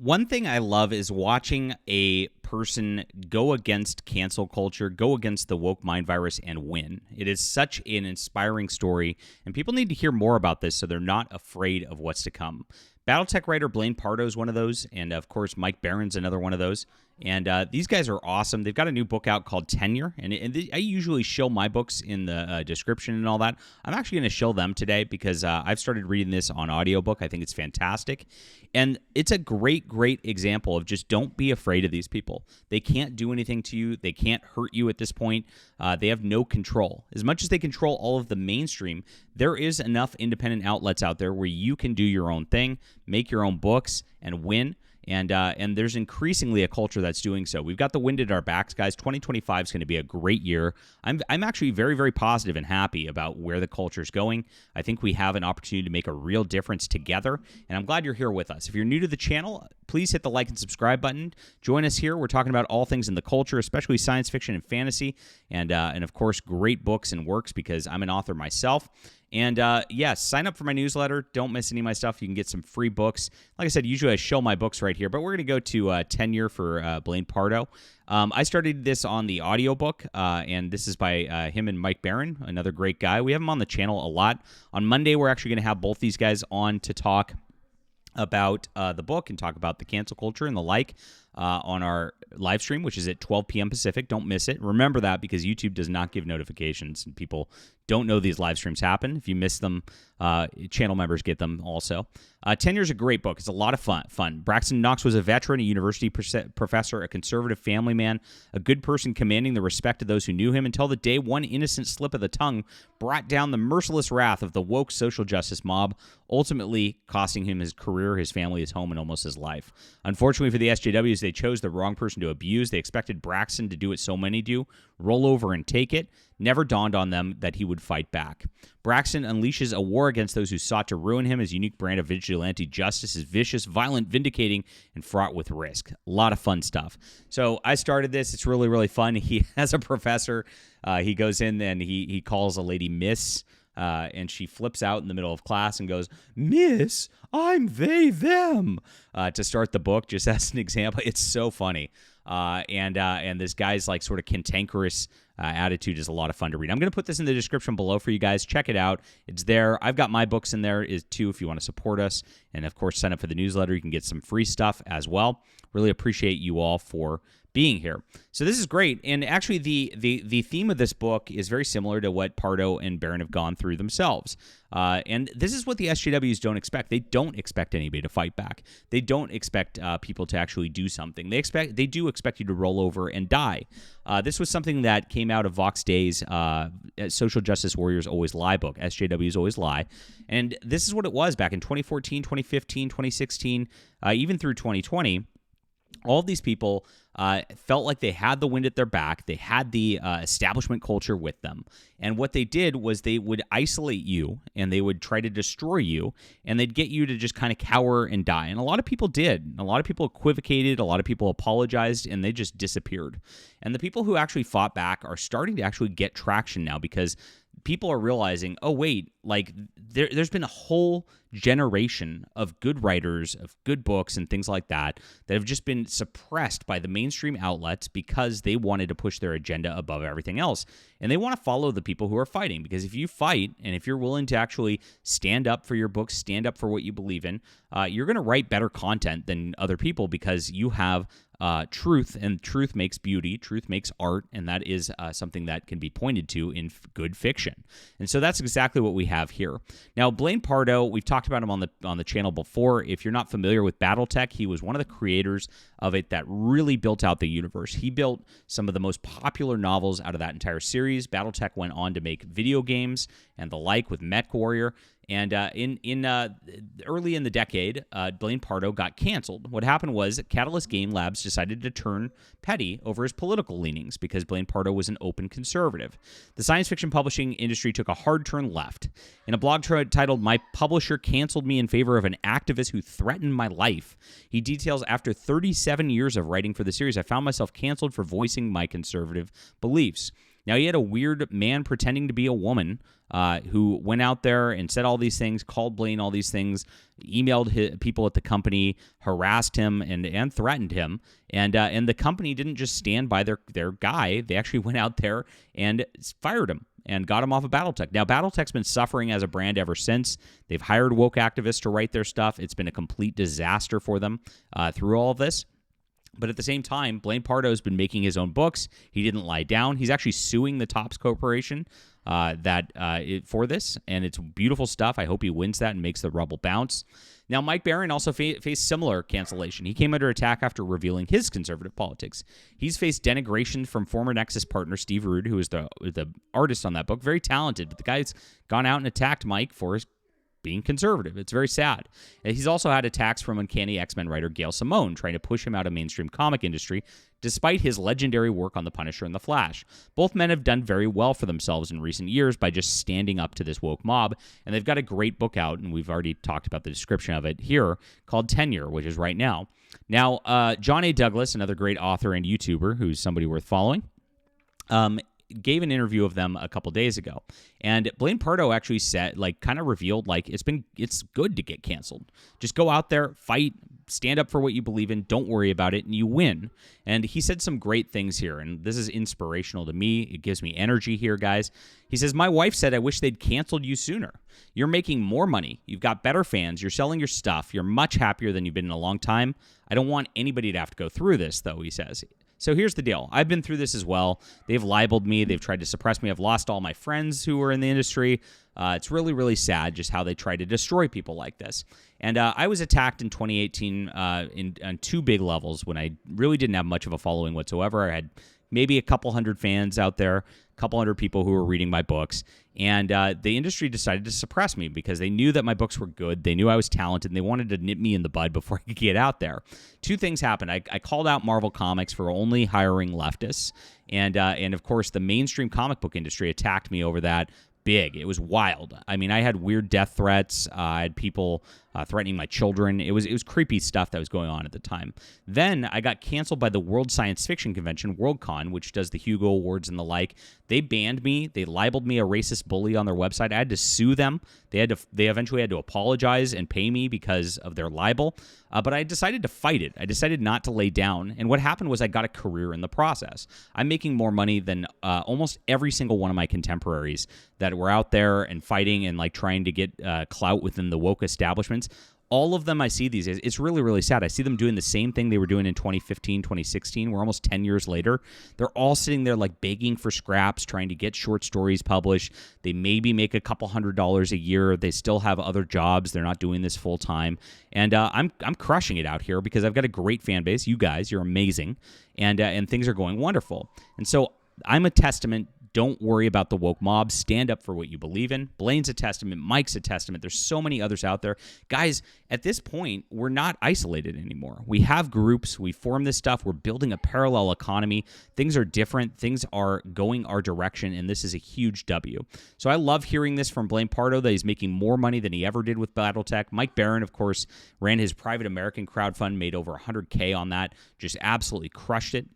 One thing I love is watching a person go against cancel culture, go against the woke mind virus, and win. It is such an inspiring story, and people need to hear more about this so they're not afraid of what's to come. Battletech writer Blaine Pardoe is one of those, and of course Mike Barron's another one of those. And these guys are awesome. They've got a new book out called Tenure, and I usually shill my books in the description and all that. I'm actually going to shill them today because I've started reading this on audiobook. I think it's fantastic. And it's a great, great example of just don't be afraid of these people. They can't do anything to you. They can't hurt you at this point. They have no control. As much as they control all of the mainstream, there is enough independent outlets out there where you can do your own thing, make your own books, and win. And there's increasingly a culture that's doing so. We've got the wind at our backs, guys. 2025 is going to be a great year. I'm actually very, very positive and happy about where the culture is going. I think we have an opportunity to make a real difference together, and I'm glad you're here with us. If you're new to the channel, please hit the like and subscribe button. Join us here. We're talking about all things in the culture, especially science fiction and fantasy, and of course, great books and works because I'm an author myself. And yes, sign up for my newsletter. Don't miss any of my stuff. You can get some free books. Like I said, usually I show my books right here, but we're going to go to Tenure for Blaine Pardoe. I started this on the audiobook, and this is by him and Mike Barron, another great guy. We have him on the channel a lot. On Monday, we're actually going to have both these guys on to talk about the book and talk about the cancel culture and the like on our live stream, which is at 12 p.m. Pacific. Don't miss it. Remember that because YouTube does not give notifications, and people don't know these live streams happen. If you miss them, channel members get them also. Tenure is a great book. It's a lot of fun. Braxton Knox was a veteran, a university professor, a conservative family man, a good person commanding the respect of those who knew him until the day one innocent slip of the tongue brought down the merciless wrath of the woke social justice mob, ultimately costing him his career, his family, his home, and almost his life. Unfortunately for the SJWs, they chose the wrong person to abuse. They expected Braxton to do what so many do, roll over and take it. Never dawned on them that he would fight back. Braxton unleashes a war against those who sought to ruin him. His unique brand of vigilante justice is vicious, violent, vindicating, and fraught with risk. A lot of fun stuff. So I started this. It's really, really fun. He has a professor. He goes in and he calls a lady Miss, and she flips out in the middle of class and goes, "Miss, I'm they, them," to start the book, just as an example. It's so funny. And this guy's like sort of cantankerous attitude is a lot of fun to read. I'm going to put this in the description below for you guys. Check it out. It's there. I've got my books in there too if you want to support us. And, of course, sign up for the newsletter. You can get some free stuff as well. Really appreciate you all for being here. So this is great. And actually the theme of this book is very similar to what Pardoe and Barron have gone through themselves. And this is what the SJWs don't expect. They don't expect anybody to fight back. They don't expect people to actually do something. They do expect you to roll over and die. This was something that came out of Vox Day's Social Justice Warriors Always Lie book, SJWs Always Lie. And this is what it was back in 2014, 2015, 2016, even through 2020. All of these people felt like they had the wind at their back. They had the establishment culture with them. And what they did was they would isolate you, and they would try to destroy you, and they'd get you to just kind of cower and die. And a lot of people did. A lot of people equivocated. A lot of people apologized, and they just disappeared. And the people who actually fought back are starting to actually get traction now because people are realizing, oh, wait, like there's been a whole generation of good writers, of good books and things like that have just been suppressed by the mainstream outlets because they wanted to push their agenda above everything else. And they want to follow the people who are fighting, because if you fight and if you're willing to actually stand up for your books, stand up for what you believe in, you're going to write better content than other people because you have truth, and truth makes beauty, truth makes art, and that is something that can be pointed to in good fiction. And so that's exactly what we have here. Now, Blaine Pardoe, we've talked about him on the channel before. If you're not familiar with Battletech, he was one of the creators of it that really built out the universe. He built some of the most popular novels out of that entire series. Battletech went on to make video games and the like with MechWarrior. And early in the decade, Blaine Pardoe got canceled. What happened was Catalyst Game Labs decided to turn petty over his political leanings because Blaine Pardoe was an open conservative. The science fiction publishing industry took a hard turn left. In a blog titled "My Publisher Canceled Me in Favor of an Activist Who Threatened My Life," he details, after 37 years of writing for the series, I found myself canceled for voicing my conservative beliefs. Now, he had a weird man pretending to be a woman who went out there and said all these things, called Blaine all these things, emailed people at the company, harassed him, and threatened him. And the company didn't just stand by their guy. They actually went out there and fired him and got him off of Battletech. Now, Battletech's been suffering as a brand ever since. They've hired woke activists to write their stuff. It's been a complete disaster for them through all of this. But at the same time, Blaine Pardoe has been making his own books. He didn't lie down. He's actually suing the Topps Corporation for this, and it's beautiful stuff. I hope he wins that and makes the rubble bounce. Now, Mike Barron also faced similar cancellation. He came under attack after revealing his conservative politics. He's faced denigration from former Nexus partner Steve Rude, who is the artist on that book. Very talented, but the guy's gone out and attacked Mike for his being conservative. It's very sad. He's also had attacks from Uncanny X-Men writer Gail Simone, trying to push him out of mainstream comic industry, despite his legendary work on The Punisher and The Flash. Both men have done very well for themselves in recent years by just standing up to this woke mob, and they've got a great book out, and we've already talked about the description of it here, called Tenure, which is right now. Now, John A. Douglas, another great author and YouTuber who's somebody worth following, gave an interview of them a couple days ago, and Blaine Pardoe actually said, kind of revealed, it's good to get canceled. Just go out there, fight, stand up for what you believe in, don't worry about it, and you win. And he said some great things here, and this is inspirational to me. It gives me energy here, guys. He says, "My wife said I wish they'd canceled you sooner. You're making more money. You've got better fans. You're selling your stuff. You're much happier than you've been in a long time. I don't want anybody to have to go through this, though," he says. So here's the deal. I've been through this as well. They've libeled me. They've tried to suppress me. I've lost all my friends who were in the industry. It's really, really sad just how they try to destroy people like this. And I was attacked in 2018 on two big levels when I really didn't have much of a following whatsoever. I had maybe a couple hundred fans out there, a couple hundred people who were reading my books. And the industry decided to suppress me because they knew that my books were good. They knew I was talented, and they wanted to nip me in the bud before I could get out there. Two things happened. I called out Marvel Comics for only hiring leftists. And of course, the mainstream comic book industry attacked me over that big. It was wild. I mean, I had weird death threats. I had people threatening my children. It was creepy stuff that was going on at the time. Then I got canceled by the World Science Fiction Convention, Worldcon, which does the Hugo Awards and the like. They banned me. They libeled me a racist bully on their website. I had to sue them. They eventually had to apologize and pay me because of their libel. But I decided to fight it. I decided not to lay down. And what happened was I got a career in the process. I'm making more money than almost every single one of my contemporaries that were out there and fighting and trying to get clout within the woke establishments. All of them I see these days, it's really, really sad. I see them doing the same thing they were doing in 2015, 2016. We're almost 10 years later. They're all sitting there begging for scraps, trying to get short stories published. They maybe make a couple $100s a year. They still have other jobs. They're not doing this full time. And I'm crushing it out here because I've got a great fan base. You guys, you're amazing. And things are going wonderful. And so I'm a testament. Don't worry about the woke mob. Stand up for what you believe in. Blaine's a testament. Mike's a testament. There's so many others out there. Guys, at this point, we're not isolated anymore. We have groups. We form this stuff. We're building a parallel economy. Things are different. Things are going our direction, and this is a huge W. So I love hearing this from Blaine Pardoe that he's making more money than he ever did with Battletech. Mike Barron, of course, ran his Private American crowdfund, made over $100K on that, just absolutely crushed it.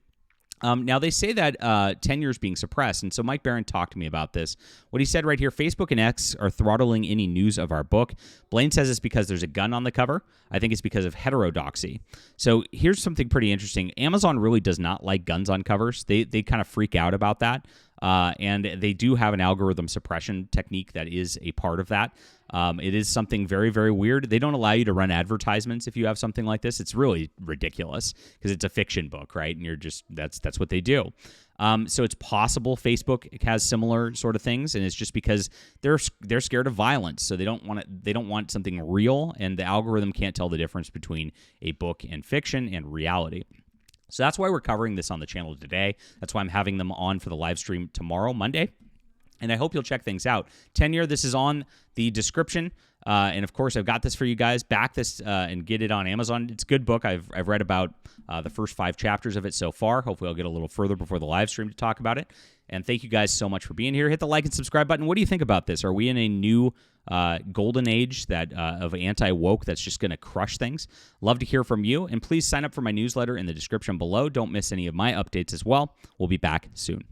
Now, they say that tenure is being suppressed, and so Mike Barron talked to me about this. What he said right here, Facebook and X are throttling any news of our book. Blaine says it's because there's a gun on the cover. I think it's because of heterodoxy. So here's something pretty interesting. Amazon really does not like guns on covers. They kind of freak out about that, and they do have an algorithm suppression technique that is a part of that. It is something very, very weird. They don't allow you to run advertisements if you have something like this. It's really ridiculous because it's a fiction book, right? And you're just that's what they do. So it's possible Facebook has similar sort of things, and it's just because they're scared of violence, so they don't want something real, and the algorithm can't tell the difference between a book and fiction and reality. So that's why we're covering this on the channel today. That's why I'm having them on for the live stream tomorrow, Monday. And I hope you'll check things out. Tenure, this is on the description. And, of course, I've got this for you guys. Back this and get it on Amazon. It's a good book. I've read about the first 5 chapters of it so far. Hopefully I'll get a little further before the live stream to talk about it. And thank you guys so much for being here. Hit the like and subscribe button. What do you think about this? Are we in a new golden age of anti-woke that's just going to crush things? Love to hear from you. And please sign up for my newsletter in the description below. Don't miss any of my updates as well. We'll be back soon.